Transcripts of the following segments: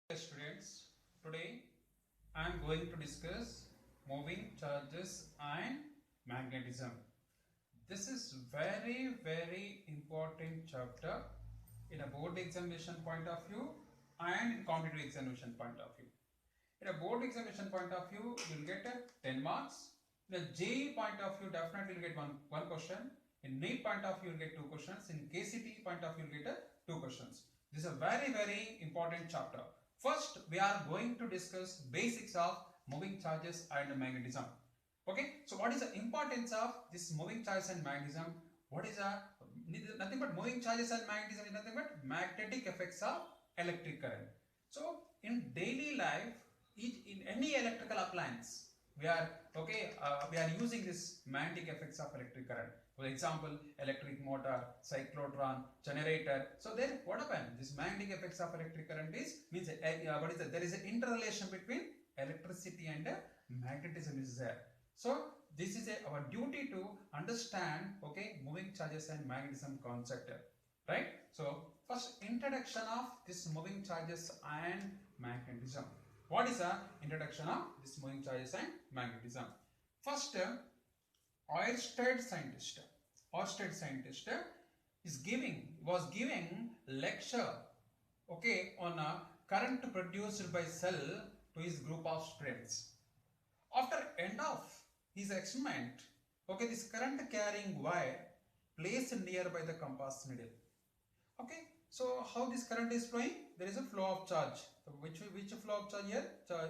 Hey students, today I am going to discuss moving charges and magnetism. This is very important chapter in a board examination point of view and in competitive examination point of view. In a board examination point of view, you will get 10 marks. In a JEE point of view, definitely you will get one question. In NEET point of view, you will get 2 questions. In KCT point of view, you will get 2 questions. This is a very important chapter. First, we are going to discuss basics of moving charges and magnetism. Okay, so what is the importance of this moving charges and magnetism? What is nothing but moving charges and magnetism is nothing but magnetic effects of electric current. So in daily life, in any electrical appliance, we are using this magnetic effects of electric current. For example, electric motor, cyclotron, generator. So then what happens? This magnetic effects of electric current means there is an interrelation between electricity and magnetism is there. So this is our duty to understand moving charges and magnetism concept, right? So first, introduction of this moving charges and magnetism. What is the introduction of this moving charges and magnetism? First, Oersted scientist was giving lecture on a current produced by cell to his group of students. After end of his experiment, this current carrying wire placed nearby the compass needle. So how this current is flowing? There is a flow of charge. So which flow of charge here?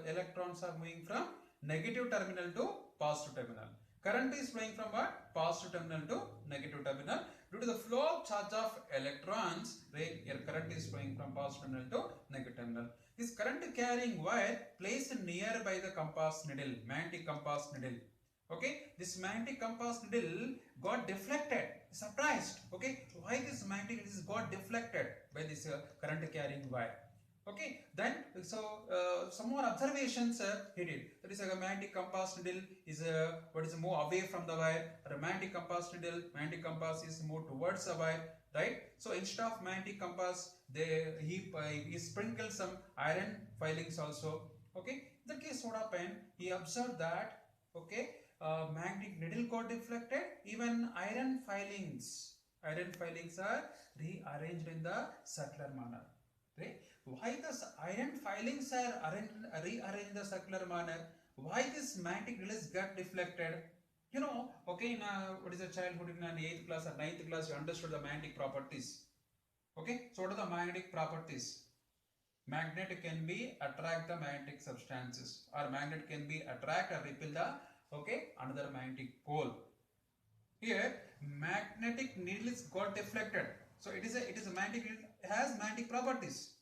Electrons are moving from negative terminal to positive terminal. Current is flowing from what? Positive terminal to negative terminal. Due to the flow of charge of electrons, here current is flowing from positive terminal to negative terminal. This current carrying wire placed nearby the compass needle, magnetic compass needle. This magnetic compass needle got deflected. Surprised. Why this magnetic needle got deflected by this current carrying wire? Then some more observations he did. That is a magnetic compass needle is move away from the wire. A magnetic compass is moved towards the wire, right? So instead of magnetic compass, he sprinkled some iron filings also. In that case, what happened? He observed that magnetic needle got deflected. Even iron filings are rearranged in the circular manner. Right? Why the iron filings are rearranged in the circular manner? Why this magnetic needle got deflected? In what is a childhood in an 8th class or 9th class, you understood the magnetic properties. So what are the magnetic properties? Magnet can be attract the magnetic substances, or magnet can be attract or repel the another magnetic pole. Here magnetic needle got deflected. So it is a magnetic needle has magnetic properties,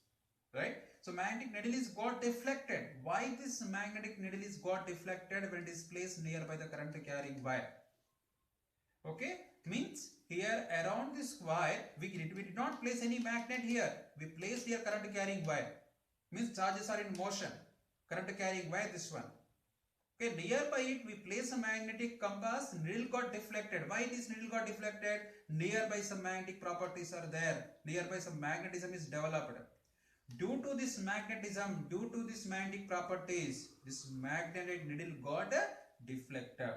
right? So magnetic needle is got deflected. Why this magnetic needle is got deflected when it is placed nearby the current carrying wire? Means here around this wire we did not place any magnet here. We placed here current carrying wire. Means charges are in motion. Current carrying wire, this one. Nearby it we place a magnetic compass, needle got deflected. Why this needle got deflected? Nearby some magnetic properties are there. Nearby some magnetism is developed. Due to this magnetism, due to this magnetic properties, this magnetic needle got deflected.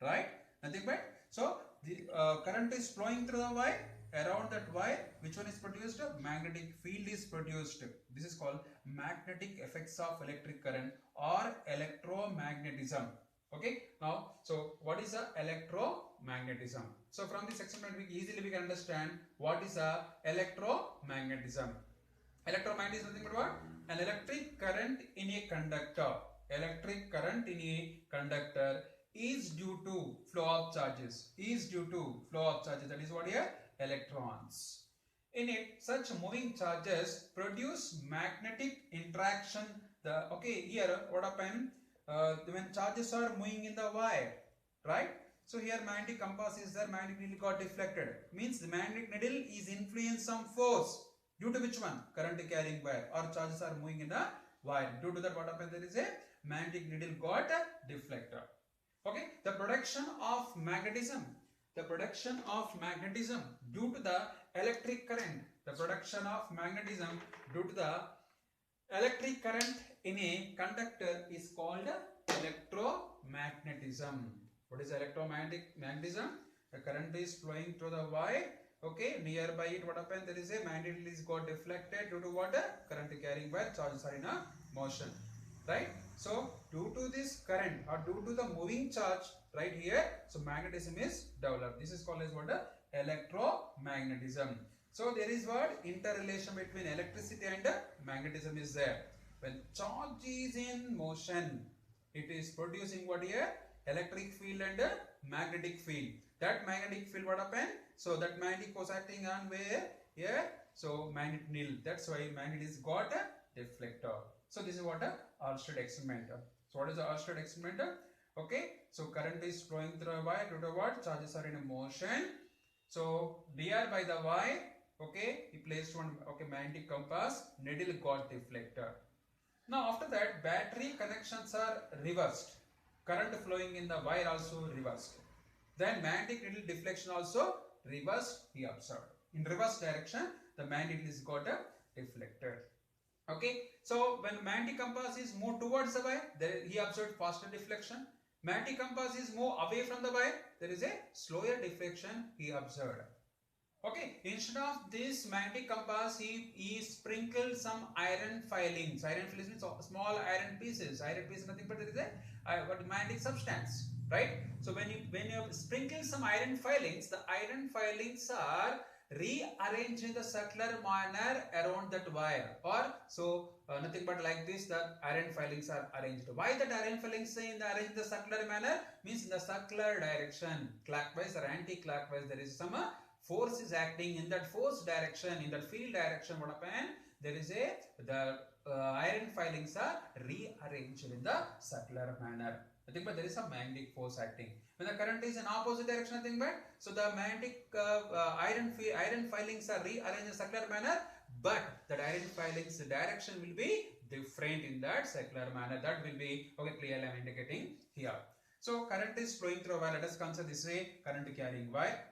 Right? Nothing but. So the current is flowing through the wire. Around that wire, which one is produced? Magnetic field is produced. This is called magnetic effects of electric current or electromagnetism. Now, so what is a electromagnetism? So from this experiment, we can understand what is a electromagnetism. Electromagnetism is nothing but what? An electric current in a conductor. Electric current in a conductor is due to flow of charges. That is what here? Electrons. In it, such moving charges produce magnetic interaction. Here what happened? When charges are moving in the wire, right? So here magnetic compass is there, magnetic needle got deflected. Means the magnetic needle is influenced some force. Due to which one? Current carrying wire, or charges are moving in the wire. Due to that, what happened? There is a magnetic needle got deflected. The production of magnetism. The production of magnetism due to the electric current. The production of magnetism due to the electric current in a conductor is called electromagnetism. What is electromagnetism? The current is flowing through the wire. Okay, nearby it, what happens? There is a magnet is got deflected due to what? Current carrying wire, charges are in a motion, right? So due to this current or due to the moving charge right here, so magnetism is developed. This is called as what? Electromagnetism. So there is what? Interrelation between electricity and magnetism is there. When charge is in motion, it is producing what here? Electric field and magnetic field. That magnetic field what happen? So that magnetic was acting on where? Here. So magnet nil. That's why magnet is got a deflector. So this is what a Ørsted experiment. So what is the Ørsted experiment? Okay. So current is flowing through a wire due to what? Charges are in a motion. So near by the wire, okay, he placed one magnetic compass, needle got deflector. Now after that, battery connections are reversed. Current flowing in the wire also reversed. Then magnetic needle deflection also reversed, he observed. In reverse direction, the magnet is got deflected. Okay, so when magnetic compass is moved towards the wire, there he observed faster deflection. Magnetic compass is moved away from the wire, there is a slower deflection he observed. Okay, instead of this magnetic compass, he sprinkled some iron filings. Iron filings means small iron pieces. Iron piece is nothing but there is a magnetic substance, right? So when you sprinkle some iron filings, the iron filings are rearranged in the circular manner around that wire, or so nothing but like this. The iron filings are arranged. Why that iron filings in the arranged the circular manner? Means in the circular direction, clockwise or anti-clockwise. There is some force is acting in that force direction, in that field direction. What happened? There is the iron filings are rearranged in the circular manner. Nothing but there is a magnetic force acting. When the current is in opposite direction, nothing but so the magnetic iron filings are rearranged in circular manner, but that iron filings direction will be different in that circular manner. That will be clearly I am indicating here. So current is flowing through a wire. Let us consider this way: current carrying wire.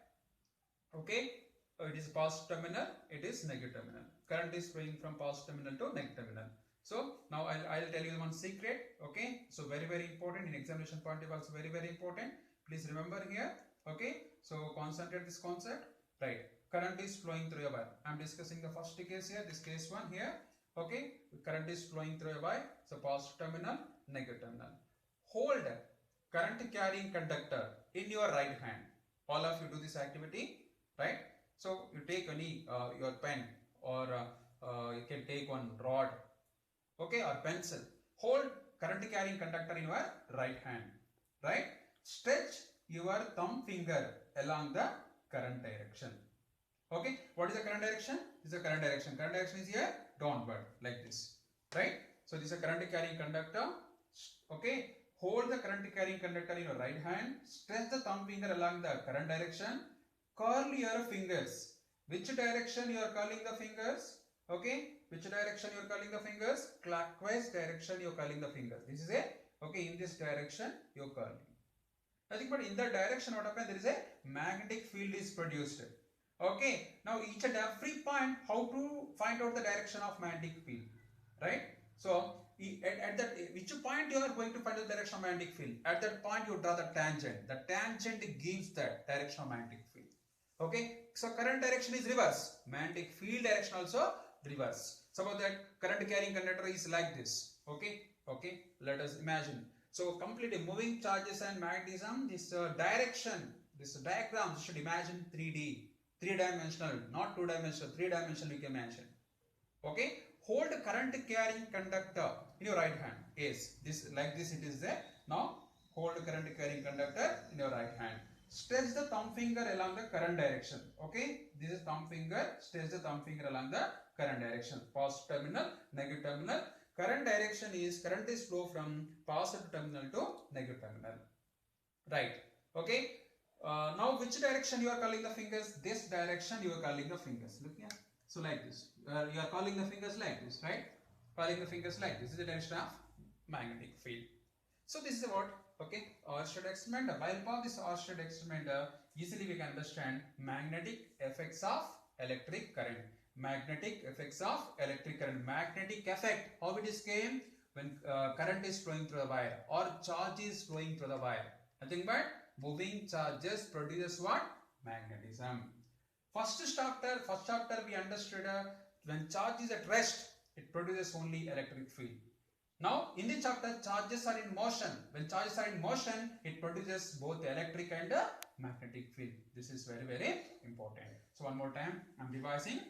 Okay, it is positive terminal, it is negative terminal. Current is flowing from positive terminal to negative terminal. So now I'll tell you one secret. Okay, so very important in examination point of view, also very important. Please remember here. Okay, so concentrate this concept. Right, current is flowing through a wire. I'm discussing the first case here. This case one here. Okay, current is flowing through a wire. So positive terminal, negative terminal. Hold current carrying conductor in your right hand. All of you do this activity. Right, so you take any your pen or you can take one rod, okay, or pencil. Hold current carrying conductor in your right hand. Right, stretch your thumb finger along the current direction. Okay, what is the current direction? This is the current direction. Current direction is here downward like this. Right, so this is a current carrying conductor. Okay, hold the current carrying conductor in your right hand. Stretch the thumb finger along the current direction. Curl your fingers. Which direction you are curling the fingers? Okay, which direction you are curling the fingers? Clockwise direction you are curling the fingers. This is in this direction you are curling. Nothing but in that direction what happens? There is a magnetic field is produced. Okay, now each and every point, how to find out the direction of magnetic field, right? So at that which point you are going to find the direction of magnetic field? At that point you draw the tangent. The tangent gives that direction of magnetic field. Okay, so current direction is reverse. Magnetic field direction also reverse. Suppose that current carrying conductor is like this. Okay, let us imagine. So completely moving charges and magnetism. This direction, this diagram should imagine 3D, three-dimensional, not two-dimensional, three-dimensional you can imagine. Okay, hold current carrying conductor in your right hand. Yes, this like this it is there. Now hold current carrying conductor in your right hand. Stretch the thumb finger along the current direction. Okay, this is thumb finger. Stretch the thumb finger along the current direction. Positive terminal, negative terminal. Current is flow from positive terminal to negative terminal. Right. Okay. Now which direction you are curling the fingers? This direction you are curling the fingers. Look here. So like this. You are curling the fingers like this, right? Curling the fingers like this. This is the direction of magnetic field. So this is what. Okay, Ørsted experiment. While upon this Ørsted experiment, easily we can understand magnetic effects of electric current. magnetic effects of electric current. Magnetic effect, how it is came? When current is flowing through the wire or charge is flowing through the wire. Nothing but moving charges produces what? Magnetism. First chapter we understood when charge is at rest, it produces only electric field. Now in this chapter, charges are in motion. When charges are in motion, it produces both electric and magnetic field. This is very, very important. So one more time, I am revising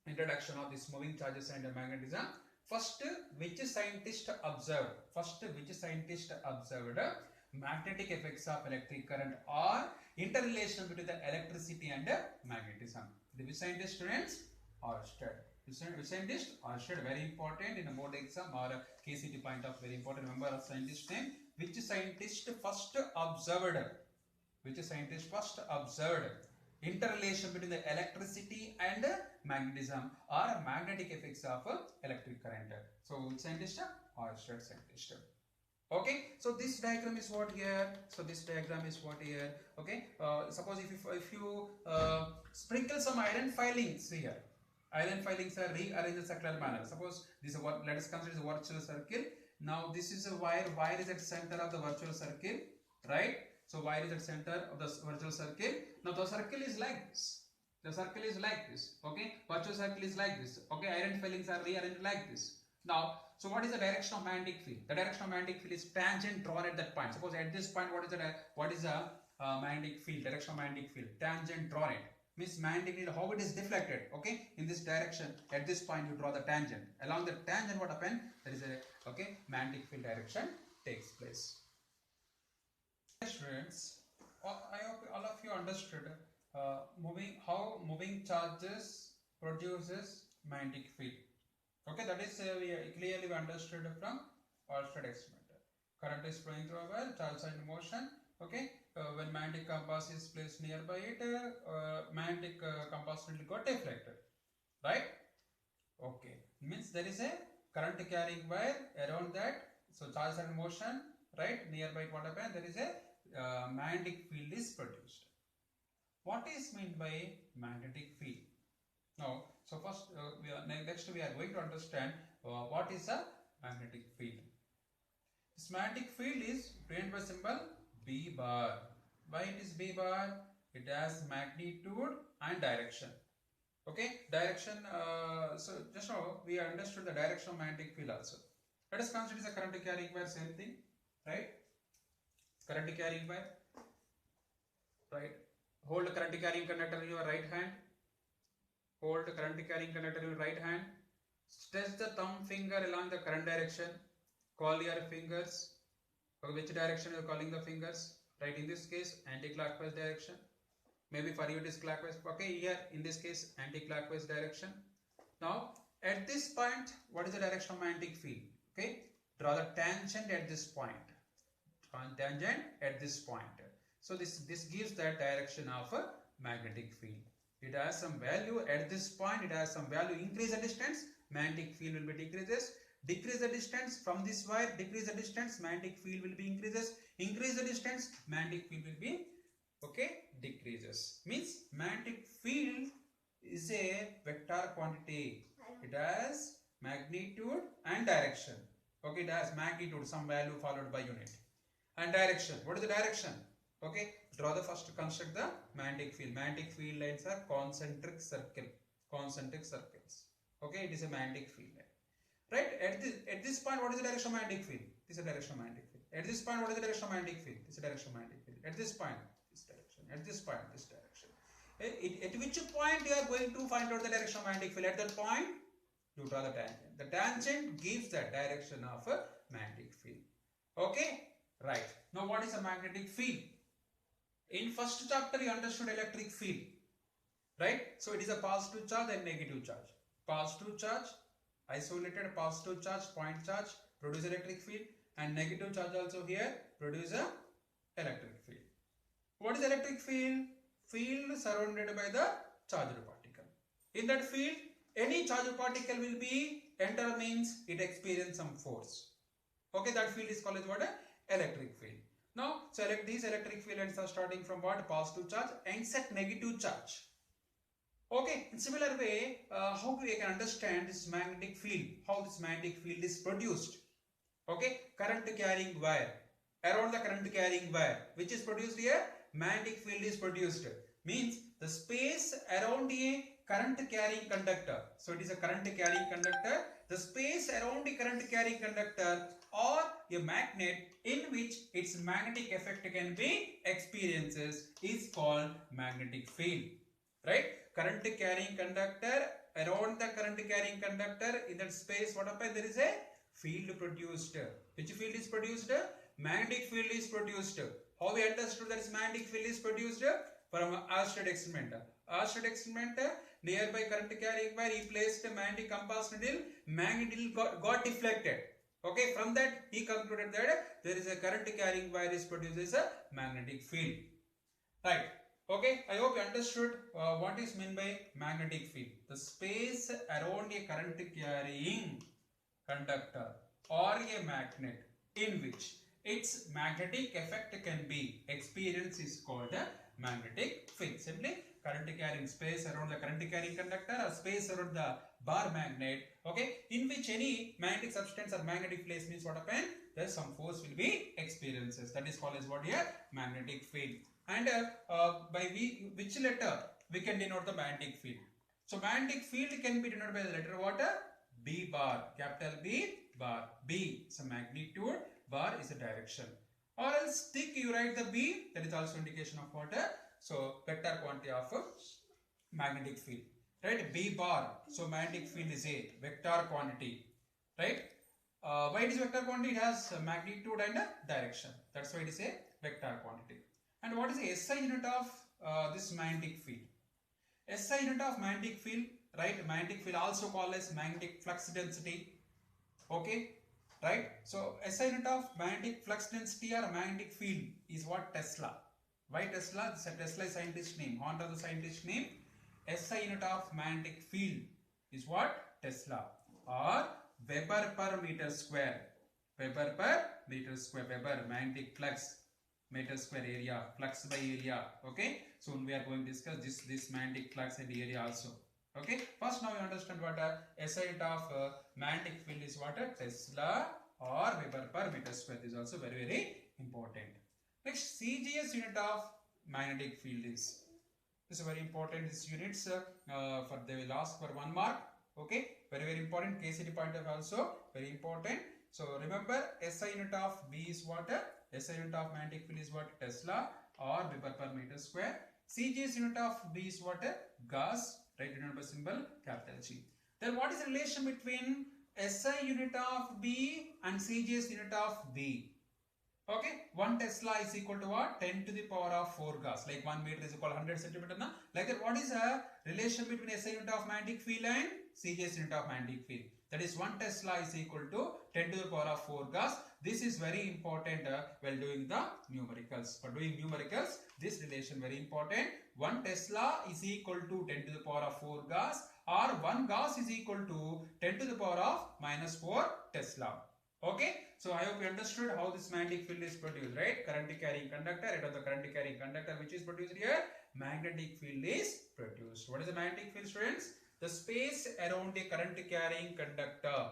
introduction of this moving charges and magnetism. First, which scientist observed? Magnetic effects of electric current or interrelation between the electricity and magnetism. The which scientist, students? Oersted. Which scientist? Oersted. Very important in a board exam or a KCT point of very important. Remember a scientist name. Which scientist first observed? Interrelation between the electricity and magnetism or magnetic effects of electric current. So which scientist? Oersted scientist. Okay, so this diagram is what here. Okay, suppose if you sprinkle some iron filings here. Iron filings are rearranged in a circular manner. Suppose this is what, let us consider the virtual circle. Now this is a wire. Wire is at center of the virtual circle, right? So wire is at center of the virtual circle. Now the circle is like this. Okay, virtual circle is like this. Okay, iron filings are rearranged like this. Now, so what is the direction of magnetic field? The direction of magnetic field is tangent drawn at that point. Suppose at this point, what is the magnetic field? Direction of magnetic field, tangent drawn it. Means magnetic field, how it is deflected, okay, in this direction. At this point you draw the tangent. Along the tangent, what happened? There is a magnetic field direction takes place. Students, I hope all of you understood how moving charges produces magnetic field. Okay, that is clearly we understood from Oersted experiment. Current is flowing through a wire, charges are in motion. Okay, when magnetic compass is placed nearby it, magnetic compass will got deflected, right? Okay, means there is a current carrying wire around that, so charges are in motion, right? Nearby it, what happened? There is a magnetic field is produced. What is meant by magnetic field? Now, so first next we are going to understand what is a magnetic field. This magnetic field is denoted by symbol B bar. Why it is B bar? It has magnitude and direction. Okay, direction. So just now we understood the direction of magnetic field also. Let us consider the current carrying wire. Same thing, right? Current carrying wire, right? Hold the current carrying conductor in your right hand. Hold the current carrying conductor in your right hand. Stretch the thumb finger along the current direction. Call your fingers. For which direction you are calling the fingers? Right, in this case, anti-clockwise direction. Maybe for you it is clockwise. Okay, here in this case, anti-clockwise direction. Now, at this point, what is the direction of magnetic field? Okay, draw the tangent at this point. Draw a tangent at this point. So this gives that direction of a magnetic field. It has some value at this point. It has some value. Increase the distance, magnetic field will be decreases. Decrease the distance from this wire. Decrease the distance, magnetic field will be increases. Increase the distance, magnetic field will be decreases. Means magnetic field is a vector quantity. It has magnitude and direction. Okay, it has magnitude, some value followed by unit, and direction. What is the direction? Okay, draw the first, construct the magnetic field. Magnetic field lines are concentric circles. Okay, it is a magnetic field line. Right, at this point, what is the direction of magnetic field? This is the direction of magnetic field. At this point, what is the direction of magnetic field? This is the direction of magnetic field. At this point, this direction. At this point, this direction. At which point you are going to find out the direction of magnetic field? At that point, you draw the tangent. The tangent gives the direction of a magnetic field. Okay, right. Now, what is a magnetic field? In first chapter, you understood electric field, right? So it is a positive charge and negative charge. Positive charge, isolated positive charge, point charge, produce electric field, and negative charge also here produce a electric field. What is electric field? Field surrounded by the charged particle. In that field, any charged particle will be enter, means it experience some force. Okay, that field is called as what? Electric field. Now, select these electric field lines are starting from what? Positive charge and set negative charge. Okay, in similar way, how we can understand this magnetic field, how this magnetic field is produced. Okay, current carrying wire, around the current carrying wire, which is produced here, magnetic field is produced. Means the space around a current carrying conductor. So it is a current carrying conductor. The space around the current carrying conductor or a magnet in which its magnetic effect can be experiences is called magnetic field. Right? Current carrying conductor, around the current carrying conductor, in that space what happens? There is a field produced. Which field is produced? Magnetic field is produced. How we understood that this magnetic field is produced? From Oersted experiment. Oersted experiment, nearby current carrying wire, he placed a magnetic compass needle, magnet needle got deflected. Okay, from that he concluded that there is a current carrying wire is produced as a magnetic field. Right. Okay, I hope you understood what is meant by magnetic field. The space around a current carrying conductor or a magnet in which its magnetic effect can be experienced is called a magnetic field. Simply current carrying space around the current carrying conductor or space around the bar magnet, okay, in which any magnetic substance or magnetic place means what happen? There is some force will be experiences. That is called as what here? Magnetic field. And by which letter we can denote the magnetic field? So magnetic field can be denoted by the letter what? B bar, capital B bar. B is a magnitude, bar is a direction. Or else thick you write the B, that is also indication of what? So vector quantity of magnetic field. Right? B bar. So magnetic field is a vector quantity. Right? Why it is vector quantity? It has magnitude and direction. That's why it is a vector quantity. And what is the SI unit of this magnetic field? SI unit of magnetic field, right? Magnetic field also called as magnetic flux density. Okay, right? So SI unit of magnetic flux density or magnetic field is what? Tesla. Why Tesla? This is a Tesla scientist name. Honor the scientist name. SI unit of magnetic field is what? Tesla or Weber per meter square. Weber per meter square. Weber magnetic flux meter square area, flux by area. Okay, soon we are going to discuss this magnetic flux and area also. Okay, first now you understand what SI unit of magnetic field is what? Tesla or Weber per meter square. This is also very important. Next, CGS unit of magnetic field is. This is very important. These units for they will ask for 1 mark. Okay, very important. KCT point of also very important. So remember, SI unit of B is what? SI unit of magnetic field is what? Tesla or Weber per meter square. CGS unit of B is what? Gauss. Right, denoted by symbol capital G. Then what is the relation between SI unit of B and CGS unit of B? Okay, 1 Tesla is equal to what? 10 to the power of 4 Gauss. Like 1 meter is equal to 100 centimeter. Na? Like that, what is the relation between SI unit of magnetic field and CGS unit of magnetic field? That is 1 Tesla is equal to 10 to the power of 4 Gauss. This is very important while doing the numericals. For doing numericals, this relation very important. 1 Tesla is equal to 10 to the power of 4 Gauss or 1 Gauss is equal to 10 to the power of minus 4 Tesla. Okay, so I hope you understood how this magnetic field is produced, right? Current carrying conductor, out of the current carrying conductor which is produced here, magnetic field is produced. What is the magnetic field, students? The space around a current carrying conductor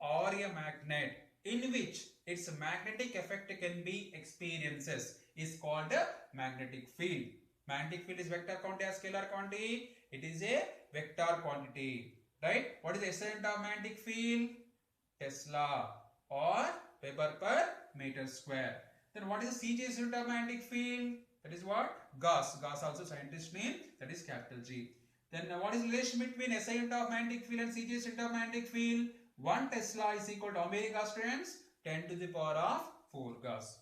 or a magnet in which its magnetic effect can be experiences is called a magnetic field. Magnetic field is vector quantity or scalar quantity? It is a vector quantity, right? What is the SI unit of magnetic field? Tesla or Weber per meter square. Then what is the CGS unit of magnetic field? That is what? Gauss. Gauss also scientist name, that is capital G. Then what is the relation between SI unit of magnetic field and CGS unit of magnetic field? 1 Tesla is equal to how many Gauss, students? 10 to the power of 4 Gauss.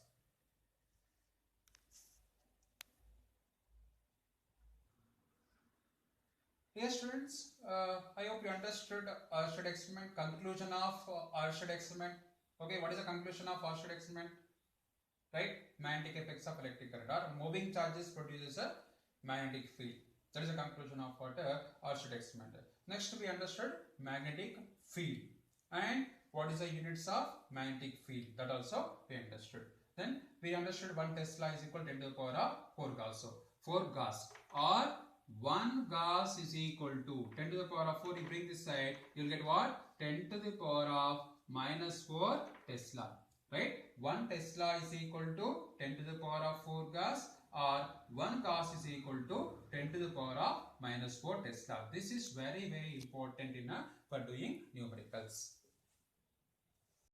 Yes, students, I hope you understood Oersted experiment, conclusion of Oersted experiment. Okay, what is the conclusion of Oersted experiment? Right, magnetic effects of electric current or moving charges produces a magnetic field. That is the conclusion of what Oersted experiment. Next, we understood magnetic field and what is the units of magnetic field. That also we understood. Then we understood 1 Tesla is equal to 10 to the power of 4 Gauss. So 4 Gauss or 1 gas is equal to 10 to the power of 4. You bring this side, you will get what? 10 to the power of minus 4 Tesla. Right? 1 Tesla is equal to 10 to the power of 4 gas, or 1 gas is equal to 10 to the power of minus 4 Tesla. This is very important for doing numericals.